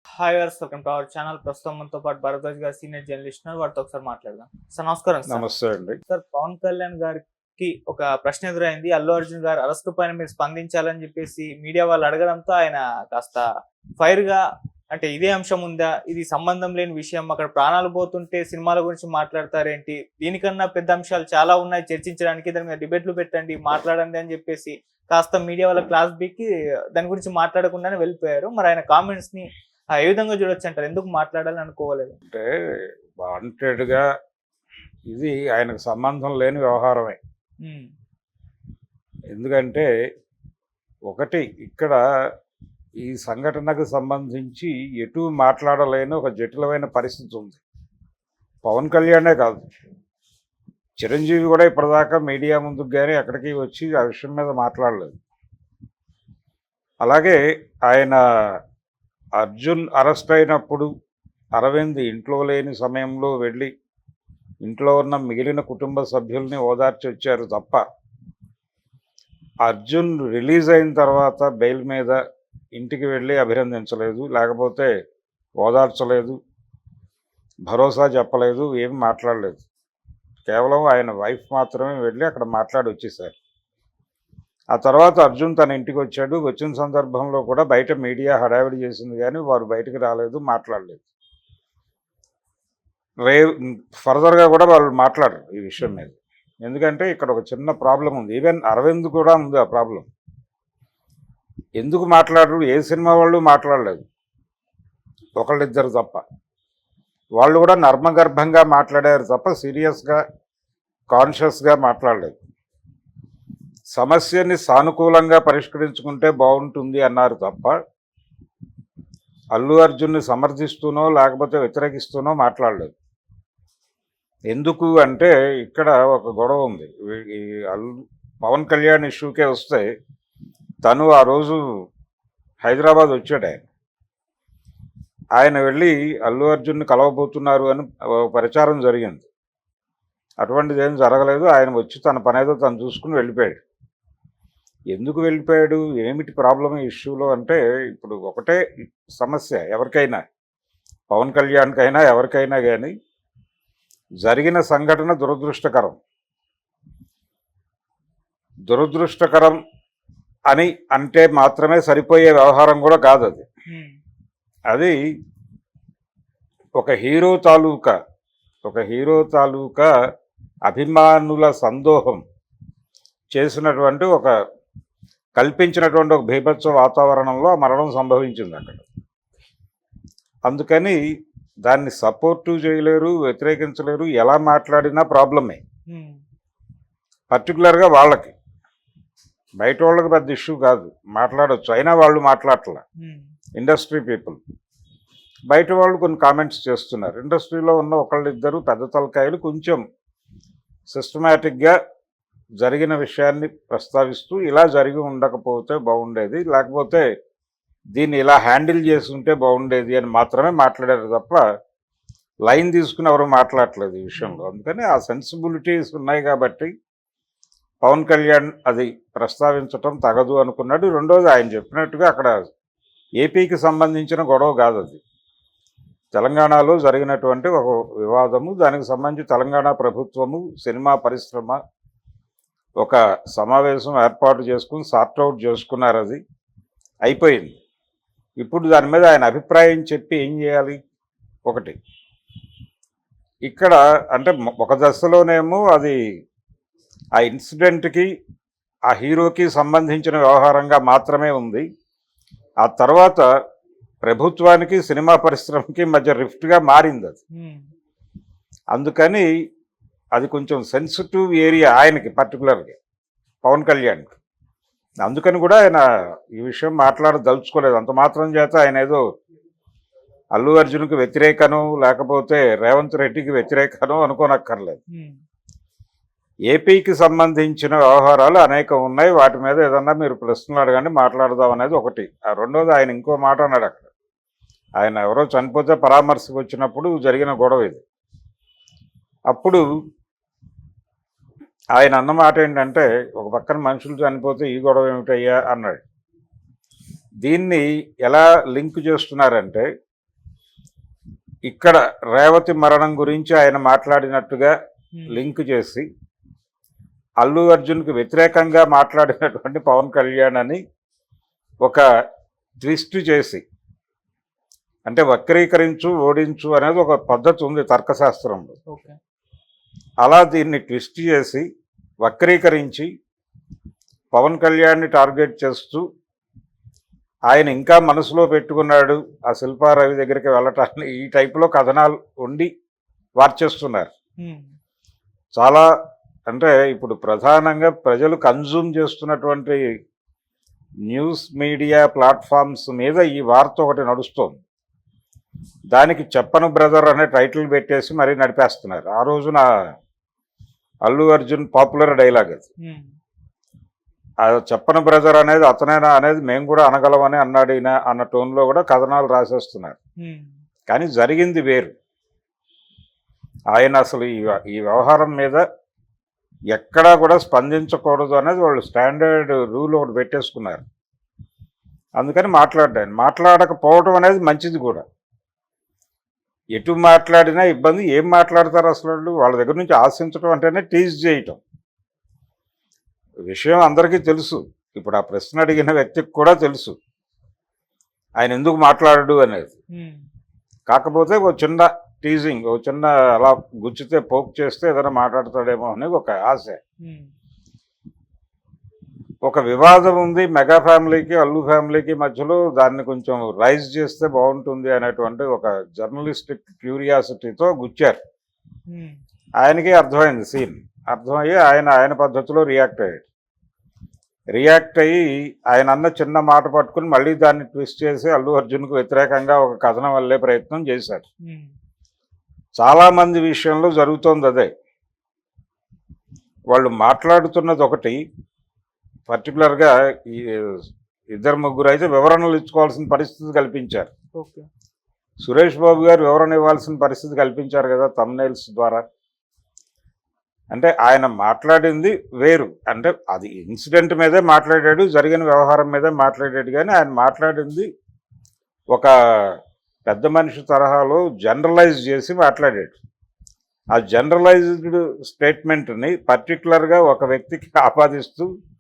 Hi గారు, welcome to our channel. ప్రస్తుతం మనతో పాటు భరద్వాజ్ గారు సీనియర్ జర్నలిస్ట్ ఉన్నారు. వారితో ఒకసారి మాట్లాడదాం. సార్ నమస్కారం. సార్ నమస్తే అండి. సార్, పవన్ కళ్యాణ్ గారికి ఒక ప్రశ్న ఎదురైంది. అల్లు అర్జున్ గారు అరెస్ట్ పైన మీరు స్పందించాలని చెప్పేసి మీడియా వాళ్ళు అడగడంతో ఆయన కాస్త ఫైర్ గా, అంటే ఇదే అంశం ఉందా, ఇది సంబంధం లేని విషయం, అక్కడ ప్రాణాలు పోతుంటే సినిమాల గురించి మాట్లాడతారేంటి, దీనికన్నా పెద్ద అంశాలు చాలా ఉన్నాయి చర్చించడానికి, దాని మీద డిబేట్లు పెట్టండి, మాట్లాడండి అని చెప్పేసి కాస్త మీడియా వాళ్ళ క్లాస్ బీకి దాని గురించి మాట్లాడకుండానే వెళ్ళిపోయారు. మరి ఆయన కామెంట్స్ ని ఏ విధంగా చూడొచ్చు అంటారు? ఎందుకు మాట్లాడాలని అనుకోలేదు? అంటే వాంటెడ్‌గా ఇది ఆయనకు సంబంధం లేని వ్యవహారమే. ఉమ్, ఎందుకంటే ఒకటి ఇక్కడ ఈ సంఘటనకు సంబంధించి ఎటు మాట్లాడలేని ఒక జటిలమైన పరిస్థితి ఉంది. పవన్ కళ్యాణే కాదు, చిరంజీవి కూడా ఇప్పటిదాకా మీడియా ముందుకు కానీ ఎక్కడికి వచ్చి ఆ విషయం మీద మాట్లాడలేదు. అలాగే ఆయన అర్జున్ అరెస్ట్ అయినప్పుడు అరవింద్ ఇంట్లో లేని సమయంలో వెళ్ళి ఇంట్లో ఉన్న మిగిలిన కుటుంబ సభ్యుల్ని ఓదార్చి వచ్చారు తప్ప, అర్జున్ రిలీజ్ అయిన తర్వాత బెయిల్ మీద ఇంటికి వెళ్ళి అభినందించలేదు, లేకపోతే ఓదార్చలేదు, భరోసా చెప్పలేదు, ఏమి మాట్లాడలేదు. కేవలం ఆయన వైఫ్ మాత్రమే వెళ్ళి అక్కడ మాట్లాడి వచ్చేసారు. ఆ తర్వాత అర్జున్ తన ఇంటికి వచ్చాడు. వచ్చిన సందర్భంలో కూడా బయట మీడియా హడావిడి చేసింది, కానీ వారు బయటకు రాలేదు, మాట్లాడలేదు. ఫర్దర్గా కూడా వాళ్ళు మాట్లాడరు ఈ విషయం మీద. ఎందుకంటే ఇక్కడ ఒక చిన్న ప్రాబ్లం ఉంది. ఈవెన్ అరవింద్ కూడా ఉంది ఆ ప్రాబ్లం. ఎందుకు మాట్లాడరు? ఏ సినిమా వాళ్ళు మాట్లాడలేదు, ఒకళ్ళిద్దరు తప్ప. వాళ్ళు కూడా నర్మగర్భంగా మాట్లాడారు తప్ప సీరియస్గా కాన్షియస్గా మాట్లాడలేదు. సమస్యని సానుకూలంగా పరిష్కరించుకుంటే బాగుంటుంది అన్నారు తప్ప అల్లు అర్జున్ని సమర్థిస్తూనో లేకపోతే వ్యతిరేకిస్తూనో మాట్లాడలేదు. ఎందుకు అంటే ఇక్కడ ఒక గొడవ ఉంది. ఈ పవన్ కళ్యాణ్ ఇష్యూకే వస్తే, తను ఆ రోజు హైదరాబాద్ వచ్చాడు. ఆయన వెళ్ళి అల్లు అర్జున్ని కలవబోతున్నారు అని ప్రచారం జరిగింది. అటువంటిది ఏం జరగలేదు. ఆయన వచ్చి తన పనేదో తను చూసుకుని వెళ్ళిపోయాడు. ఎందుకు వెళ్ళిపోయాడు, ఏమిటి ప్రాబ్లం ఈ ఇష్యూలో అంటే, ఇప్పుడు ఒకటే సమస్య ఎవరికైనా, పవన్ కళ్యాణ్కైనా ఎవరికైనా కానీ, జరిగిన సంఘటన దురదృష్టకరం అని అంటే మాత్రమే సరిపోయే వ్యవహారం కూడా కాదు అది. అది ఒక హీరో తాలూకా అభిమానుల సందోహం చేసినటువంటి కల్పించినటువంటి ఒక బీభత్స వాతావరణంలో మరణం సంభవించింది అక్కడ. అందుకని దాన్ని సపోర్టు చేయలేరు, వ్యతిరేకించలేరు. ఎలా మాట్లాడినా ప్రాబ్లమే. పర్టికులర్గా వాళ్ళకి, బయట వాళ్ళకి పెద్ద ఇష్యూ కాదు, మాట్లాడవచ్చు. అయినా వాళ్ళు మాట్లాడట్లా. ఇండస్ట్రీ పీపుల్, బయట వాళ్ళు కొన్ని కామెంట్స్ చేస్తున్నారు. ఇండస్ట్రీలో ఉన్న ఒకళ్ళిద్దరు పెద్ద తలకాయలు కొంచెం సిస్టమేటిక్గా జరిగిన విషయాన్ని ప్రస్తావిస్తూ ఇలా జరిగి ఉండకపోతే బాగుండేది, లేకపోతే దీన్ని ఇలా హ్యాండిల్ చేసి ఉంటే బాగుండేది అని మాత్రమే మాట్లాడారు తప్ప లైన్ తీసుకుని ఎవరు మాట్లాడట్లేదు ఈ విషయంలో. అందుకని ఆ సెన్సిబిలిటీస్ ఉన్నాయి కాబట్టి పవన్ కళ్యాణ్ అది ప్రస్తావించటం తగదు అనుకున్నాడు. రెండోది, ఆయన చెప్పినట్టుగా అక్కడ ఏపీకి సంబంధించిన గొడవ కాదు అది, తెలంగాణలో జరిగినటువంటి ఒక వివాదము. దానికి సంబంధించి తెలంగాణ ప్రభుత్వము, సినిమా పరిశ్రమ ఒక సమావేశం ఏర్పాటు చేసుకుని సార్ట్అవుట్ చేసుకున్నారు. అది అయిపోయింది. ఇప్పుడు దాని మీద ఆయన అభిప్రాయం చెప్పి ఏం చేయాలి? ఒకటి ఇక్కడ అంటే ఒక దశలోనేమో అది ఆ ఇన్సిడెంట్కి, ఆ హీరోకి సంబంధించిన వ్యవహారంగా మాత్రమే ఉంది. ఆ తర్వాత ప్రభుత్వానికి సినిమా పరిశ్రమకి మధ్య రిఫ్ట్గా మారింది అది. అందుకని అది కొంచెం సెన్సిటివ్ ఏరియా ఆయనకి, పర్టికులర్గా పవన్ కళ్యాణ్కి. అందుకని కూడా ఆయన ఈ విషయం మాట్లాడదలుచుకోలేదు. అంత మాత్రం చేత ఆయన ఏదో అల్లు అర్జున్కి వ్యతిరేకను లేకపోతే రేవంత్ రెడ్డికి వ్యతిరేకను అనుకోనక్కర్లేదు. ఏపీకి సంబంధించిన వ్యవహారాలు అనేకం ఉన్నాయి, వాటి మీద ఏదన్నా మీరు ప్రశ్నలు అడగండి, మాట్లాడదాం అనేది ఒకటి. ఆ రెండోది, ఆయన ఇంకో మాట అన్నాడు అక్కడ. ఆయన ఎవరో చనిపోతే పరామర్శకు వచ్చినప్పుడు జరిగిన గొడవ ఇది. అప్పుడు ఆయన అన్నమాట ఏంటంటే, ఒక పక్కన మనుషులు చనిపోతే ఈ గొడవ ఏమిటయ్యా అన్నాడు. దీన్ని ఎలా లింక్ చేస్తున్నారంటే, ఇక్కడ రేవతి మరణం గురించి ఆయన మాట్లాడినట్టుగా లింక్ చేసి అల్లు అర్జున్కి వ్యతిరేకంగా మాట్లాడినటువంటి పవన్ కళ్యాణ్ అని ఒక ట్విస్ట్ చేసి, అంటే వక్రీకరించు ఓడించు అనేది ఒక పద్ధతి ఉంది తర్కశాస్త్రంలో. ఓకే. అలా దీన్ని ట్విస్ట్ చేసి వక్రీకరించి పవన్ కళ్యాణ్ని టార్గెట్ చేస్తూ ఆయన ఇంకా మనసులో పెట్టుకున్నాడు ఆ శిల్పారావి దగ్గరికి వెళ్ళటాన్ని, ఈ టైపులో కథనాలు ఉండి వార్చేస్తున్నారు. చాలా అంటే ఇప్పుడు ప్రధానంగా ప్రజలు కన్జ్యూమ్ చేస్తున్నటువంటి న్యూస్ మీడియా ప్లాట్ఫామ్స్ మీద ఈ వార్త ఒకటి నడుస్తోంది. దానికి చెప్పను బ్రదర్ అనే టైటిల్ పెట్టేసి మరీ నడిపేస్తున్నారు. ఆ రోజున అల్లు అర్జున్ పాపులర్ డైలాగ్ అది. ఆ చెప్పను బ్రదర్ అనేది అతనేనా అనేది మేము కూడా అనగలమని అన్నాడు ఈయన అన్న టోన్లో కూడా కథనాలు రాసేస్తున్నారు. కానీ జరిగింది వేరు. ఆయన అసలు ఈ వ్యవహారం మీద ఎక్కడా కూడా స్పందించకూడదు అనేది వాళ్ళు స్టాండర్డ్ రూల్ ఒకటి పెట్టేసుకున్నారు. అందుకని మాట్లాడకపోవడం అనేది మంచిది కూడా. ఎటు మాట్లాడినా ఇబ్బంది. ఏం మాట్లాడతారు అసలు? వాళ్ళ దగ్గర నుంచి ఆశించడం అంటేనే టీజ్ చేయటం. విషయం అందరికీ తెలుసు. ఇప్పుడు ఆ ప్రశ్న అడిగిన వ్యక్తికి కూడా తెలుసు ఆయన ఎందుకు మాట్లాడడు అనేది. కాకపోతే ఒక చిన్న టీజింగ్, ఒక చిన్న అలా గుచ్చితే పోక్ చేస్తే ఏదైనా మాట్లాడతాడేమో అని ఒక ఆశ. ఒక వివాదం ఉంది మెగా ఫ్యామిలీకి అల్లు ఫ్యామిలీకి మధ్యలో, దాన్ని కొంచెం రైజ్ చేస్తే బాగుంటుంది అనేటువంటి ఒక జర్నలిస్టిక్ క్యూరియాసిటీతో గుచ్చారు. ఆయనకి అర్థమైంది సీన్. అర్థమయ్యి ఆయన పద్ధతిలో రియాక్ట్ అయ్యి ఆయన అన్న చిన్న మాట పట్టుకుని మళ్ళీ దాన్ని ట్విస్ట్ చేసి అల్లు అర్జున్కు వ్యతిరేకంగా ఒక కథనం వల్లే ప్రయత్నం చేశారు. చాలామంది విషయంలో జరుగుతోంది అదే. వాళ్ళు మాట్లాడుతున్నది ఒకటి, పర్టికులర్గా ఈ ఇద్దరు ముగ్గురు అయితే వివరణలు ఇచ్చుకోవాల్సిన పరిస్థితి కల్పించారు. సురేష్ బాబు గారు వివరణ ఇవ్వాల్సిన పరిస్థితి కల్పించారు కదా థంబ్నెయిల్స్ ద్వారా. అంటే ఆయన మాట్లాడింది వేరు, అంటే అది ఇన్సిడెంట్ మీదే మాట్లాడాడు, జరిగిన వ్యవహారం మీదే మాట్లాడాడు. కానీ ఆయన మాట్లాడింది ఒక పెద్ద మనిషి తరహాలో జనరలైజ్ చేసి మాట్లాడాడు. ఆ జనరలైజ్డ్ స్టేట్మెంట్ని పర్టికులర్గా ఒక వ్యక్తికి ఆపాదిస్తూ